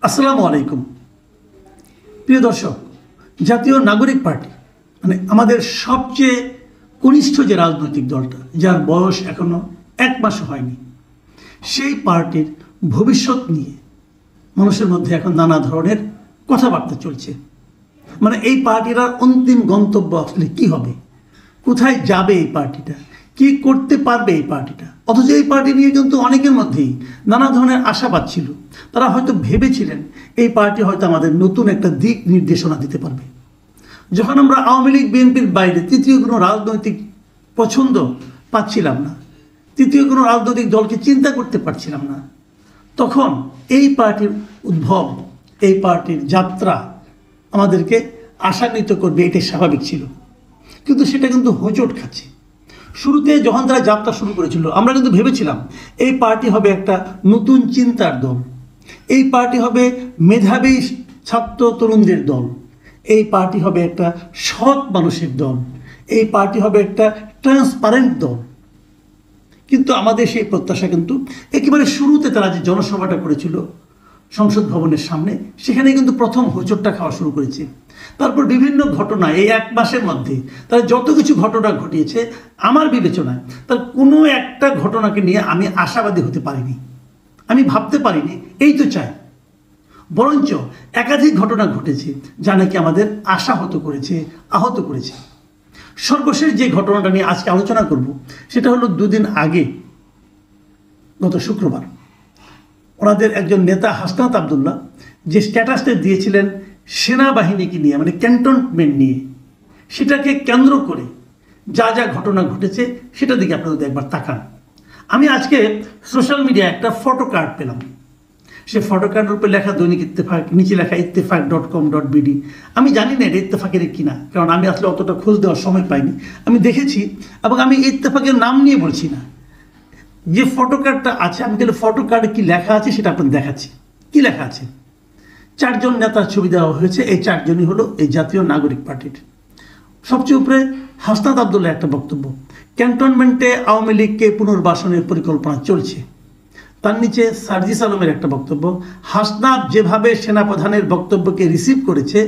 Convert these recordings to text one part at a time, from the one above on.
আসসালামু আলাইকুম প্রিয় দর্শক, জাতীয় নাগরিক পার্টি মানে আমাদের সবচেয়ে কনিষ্ঠ যে রাজনৈতিক দলটা, যার বয়স এখনো 1 মাসও হয়নি, সেই পার্টির ভবিষ্যৎ নিয়ে মানুষের মধ্যে এখন নানা ধরনের কথাবার্তা চলছে। মানে এই পার্টির অন্তিম গন্তব্য আসলে কি হবে, কোথায় যাবে এই পার্টিটা, কি করতে পারবে এই পার্টিটা। অথচ এই পার্টি নিয়ে কিন্তু অনেকের মধ্যেই নানা ধরনের আশাবাদ ছিল। তারা হয়তো ভেবেছিলেন এই পার্টি হয়তো আমাদের নতুন একটা দিক নির্দেশনা দিতে পারবে। যখন আমরা আওয়ামী লীগ বিএনপির বাইরে তৃতীয় কোনো রাজনৈতিক পছন্দ পাচ্ছিলাম না, তৃতীয় কোনো রাজনৈতিক দলকে চিন্তা করতে পারছিলাম না, তখন এই পার্টির উদ্ভব, এই পার্টির যাত্রা আমাদেরকে আশান্বিত করবে, এটাই স্বাভাবিক ছিল। কিন্তু সেটা কিন্তু হোঁচট খাচ্ছে। শুরুতে যখন তারা যাত্রা শুরু করেছিল, আমরা কিন্তু ভেবেছিলাম এই পার্টি হবে একটা নতুন চিন্তার দল, এই পার্টি হবে মেধাবী ছাত্র তরুণদের দল, এই পার্টি হবে একটা সৎ মানুষের দল, এই পার্টি হবে একটা ট্রান্সপারেন্ট দল। কিন্তু আমাদের সেই প্রত্যাশা কিন্তু একেবারে শুরুতে তারা যে জনসভাটা করেছিল সংসদ ভবনের সামনে, সেখানে কিন্তু প্রথম হোঁচটটা খাওয়া শুরু করেছে। তারপর বিভিন্ন ঘটনা এই 1 মাসের মধ্যে তারা যত কিছু ঘটনা ঘটিয়েছে, আমার বিবেচনায় তার কোনো একটা ঘটনাকে নিয়ে আমি আশাবাদী হতে পারিনি, আমি ভাবতে পারিনি এই তো চাই। বরঞ্চ একাধিক ঘটনা ঘটেছে যা নাকি আমাদের আশাহত করেছে, আহত করেছে। সর্বশেষ যে ঘটনাটা নিয়ে আজকে আলোচনা করব সেটা হলো 2 দিন আগে, গত শুক্রবার, ওনাদের একজন নেতা হাসনাত আবদুল্লাহ যে স্ট্যাটাসটা দিয়েছিলেন সেনাবাহিনীকে নিয়ে, মানে ক্যান্টনমেন্ট নিয়ে, সেটাকে কেন্দ্র করে যা যা ঘটনা ঘটেছে সেটার দিকে আপনারা একবার তাকান। আমি আজকে সোশ্যাল মিডিয়ায় একটা ফটো কার্ড পেলাম। সে ফটো কার্ডের উপরে লেখা দৈনিক ইত্তেফাক, নিচে লেখা ইত্তেফাক.com.bd। আমি জানি না এটা ইত্তেফাকের কিনা, কারণ আমি আসলে অতটা খোঁজ দেওয়ার সময় পাইনি। আমি দেখেছি এবং আমি ইত্তেফাকের নাম নিয়ে বলছি না। যে ফটো কার্ডটা আছে, আমি তাহলে ফটো কার্ডে কী লেখা আছে সেটা আপনাদের দেখাচ্ছি। কী লেখা আছে? 4 জন নেতার ছবি দেওয়া হয়েছে। এই 4 জনই হলো এই জাতীয় নাগরিক পার্টির। সবচেয়ে উপরে হাসনাত আবদুল্লাহ একটা বক্তব্য, ক্যান্টনমেন্টে আওয়ামী লীগকে পুনর্বাসনের পরিকল্পনা চলছে। তার নিচে সার্জিস আলমের একটা বক্তব্য, হাসনাত যেভাবে সেনাপ্রধানের বক্তব্যকে রিসিভ করেছে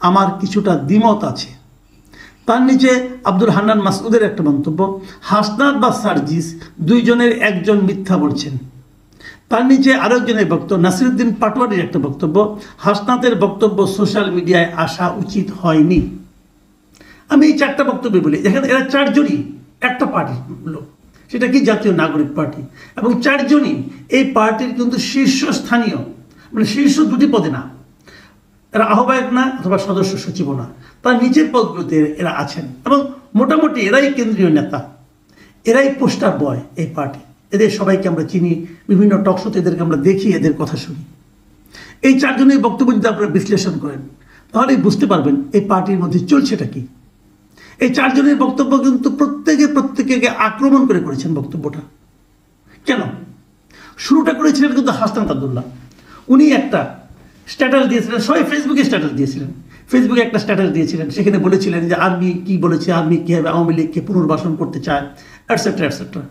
আমার কিছুটা দ্বিমত আছে। তার নিচে আব্দুল হান্নান মাসউদের একটা মন্তব্য, হাসনাত বা সার্জিস 2 জনের একজন মিথ্যা বলছেন। তার নিচে আরেকজনের বক্তব্য, নাসিরুদ্দিন পাটোয়ারির একটা বক্তব্য, হাসনাতের বক্তব্য সোশ্যাল মিডিয়ায় আসা উচিত হয়নি। আমি এই 4টা বক্তব্য বলি। দেখেন, এরা 4 জনই একটা পার্টির লোক, সেটা কি জাতীয় নাগরিক পার্টি, এবং 4 জনই এই পার্টির কিন্তু শীর্ষস্থানীয়, মানে শীর্ষ 2টি পদে না, এরা আহ্বায়ক না অথবা সদস্য সচিবও না, তার নিচের পদগুলোতে এরা আছেন এবং মোটামুটি এরাই কেন্দ্রীয় নেতা, এরাই পোস্টার বয় এই পার্টি। এদের সবাইকে আমরা চিনি, বিভিন্ন টকশোতে এদেরকে আমরা দেখি, এদের কথা শুনি। এই 4 জনের বক্তব্য যদি আপনারা বিশ্লেষণ করেন তাহলেই বুঝতে পারবেন এই পার্টির মধ্যে চলছেটা কি। এই 4 জনের বক্তব্য কিন্তু প্রত্যেকে আক্রমণ করে করেছেন বক্তব্যটা। কেন? শুরুটা করেছিলেন কিন্তু হাসনাত আবদুল্লাহ। উনি একটা স্ট্যাটাস দিয়েছিলেন, সবাই ফেসবুকে স্ট্যাটাস দিয়েছিলেন, ফেসবুকে একটা স্ট্যাটাস দিয়েছিলেন, সেখানে বলেছিলেন যে আর্মি কি বলেছে, আর্মি কীভাবে আওয়ামী লীগকে পুনর্বাসন করতে চায়, অ্যাটসেট্রা অ্যাটসেট্রা।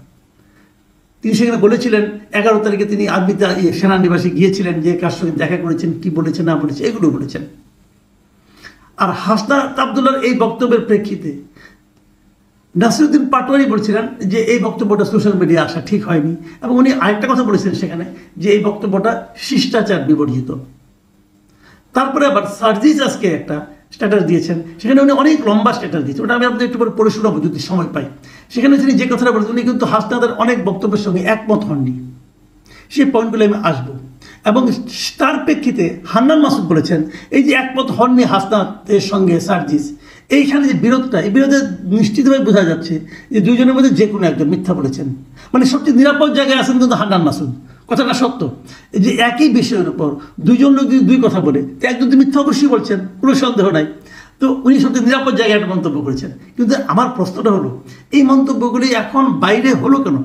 তিনি সেখানে বলেছিলেন 11 তারিখে তিনি আর্মিতে সেনানিবাসে গিয়েছিলেন, যে কার সঙ্গে দেখা করেছেন, কি বলেছে না বলেছে, এগুলো বলেছেন। আর হাসনাত আবদুল্লাহর এই বক্তব্যের প্রেক্ষিতে নাসিরুদ্দিন পাটোয়ারি বলছিলেন যে এই বক্তব্যটা সোশ্যাল মিডিয়া আসা ঠিক হয়নি, এবং উনি আরেকটা কথা বলেছেন সেখানে, যে এই বক্তব্যটা শিষ্টাচার বিবর্জিত। তারপরে আবার সার্জিস আজকে একটা স্ট্যাটাস দিয়েছেন, সেখানে উনি অনেক লম্বা স্ট্যাটাস দিয়েছেন, ওটা আমি আপনাদের একটু পরে পড়ে শোনাবো যদি সময় পাই। সেখানে তিনি যে কথাটা বলেছেন, উনি কিন্তু হাসনাতের অনেক বক্তব্যের সঙ্গে একমত হননি। সেই পয়েন্টগুলো আমি আসবো। এবং তার প্রেক্ষিতে হান্নান মাসুদ বলেছেন, এই যে একমত হননি হাসনাতের সঙ্গে সার্জিস, এইখানে যে বিরোধটা, এই বিরোধে নিশ্চিতভাবে বোঝা যাচ্ছে যে 2 জনের মধ্যে যে কোনো একজন মিথ্যা বলেছেন। মানে সবচেয়ে নিরাপদ জায়গায় আছেন কিন্তু হান্নান মাসুদ। কথাটা সত্য যে একই বিষয়ের উপর 2 জন লোক যদি 2 কথা বলে, তো একজন তো মিথ্যা অবশ্যই বলছেন, কোনো সন্দেহ নাই। তো উনি সবচেয়ে নিরাপদ জায়গায় একটা মন্তব্য করেছেন। কিন্তু আমার প্রশ্নটা হলো, এই মন্তব্যগুলি এখন বাইরে হলো কেন?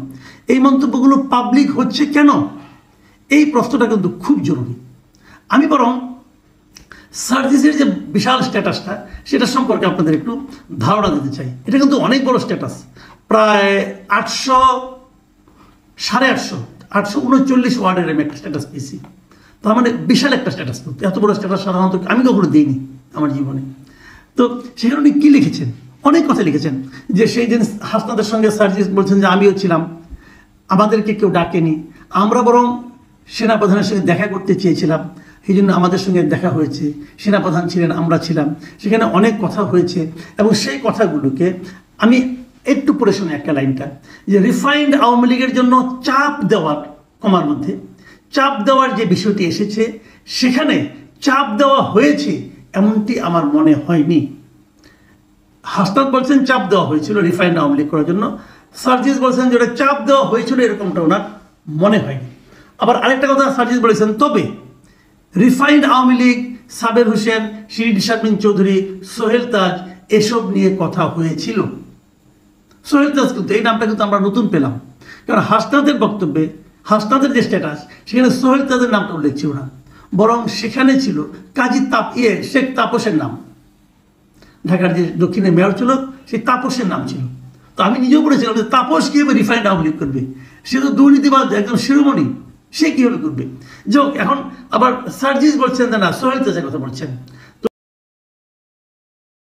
এই মন্তব্যগুলো পাবলিক হচ্ছে কেন? এই প্রশ্নটা কিন্তু খুব জরুরি। আমি বরং সার্জিসের যে বিশাল স্ট্যাটাসটা, সেটা সম্পর্কে আপনাদের একটু ধারণা দিতে চাই। এটা কিন্তু অনেক বড় স্ট্যাটাস, প্রায় 800 839 ওয়ার্ডের আমি একটা স্ট্যাটাস পেয়েছি। তার মানে বিশাল একটা স্ট্যাটাস, এত বড় স্ট্যাটাস সাধারণত আমি কখনো দিইনি আমার জীবনে। তো সেখানে উনি কী লিখেছেন, অনেক কথা লিখেছেন, যে সেই দিন হাসনাদের সঙ্গে সার্জিস বলছেন যে আমিও ছিলাম, আমাদেরকে কেউ ডাকেনি, আমরা বরং সেনাপ্রধানের সঙ্গে দেখা করতে চেয়েছিলাম, এই জন্য আমাদের সঙ্গে দেখা হয়েছে, সেনাপ্রধান ছিলেন, আমরা ছিলাম, সেখানে অনেক কথা হয়েছে। এবং সেই কথাগুলোকে আমি একটু পড়ে শুনি একটা লাইনটা, যে রিফাইন্ড আওয়ামী লীগের জন্য চাপ দেওয়ার, কমার মধ্যে চাপ দেওয়ার যে বিষয়টি এসেছে, সেখানে চাপ দেওয়া হয়েছে এমনটি আমার মনে হয়নি। হাসনাত বলছেন চাপ দেওয়া হয়েছিল রিফাইন্ড আওয়ামী লীগ করার জন্য, সার্জিস বলছেন যে চাপ দেওয়া হয়েছিল এরকমটা ওনার মনে হয়নি। আবার আরেকটা কথা সার্জিস বলেছেন, তবে রিফাইন্ড আওয়ামী লীগ, সাবের হোসেন, শিরিন শারমিন চৌধুরী, সোহেল তাজ এসব নিয়ে কথা হয়েছিল। সোহেল তাজ কিন্তু এই নামটা কিন্তু আমরা নতুন পেলাম, কারণ হাসনাদের বক্তব্যে, হাসনাদের যে স্ট্যাটাস, সেখানে সোহেল তাজের নামটা উল্লেখ ছিল না, বরং সেখানে ছিল কাজী শেখ তাপসের নাম, ঢাকার যে দক্ষিণে মেয়র ছিল সেই তাপসের নাম ছিল। তো আমি নিজেও বলেছিলাম যে তাপস কীভাবে রিফাইন্ড আওয়ামী লীগ করবে, সে তো দুর্নীতিবাদ, একদম শিরোমণি, সে কীভাবে করবে। যোগ এখন আবার সার্জিস বলছেন যে না, সোহেল তাজের কথা বলছেন।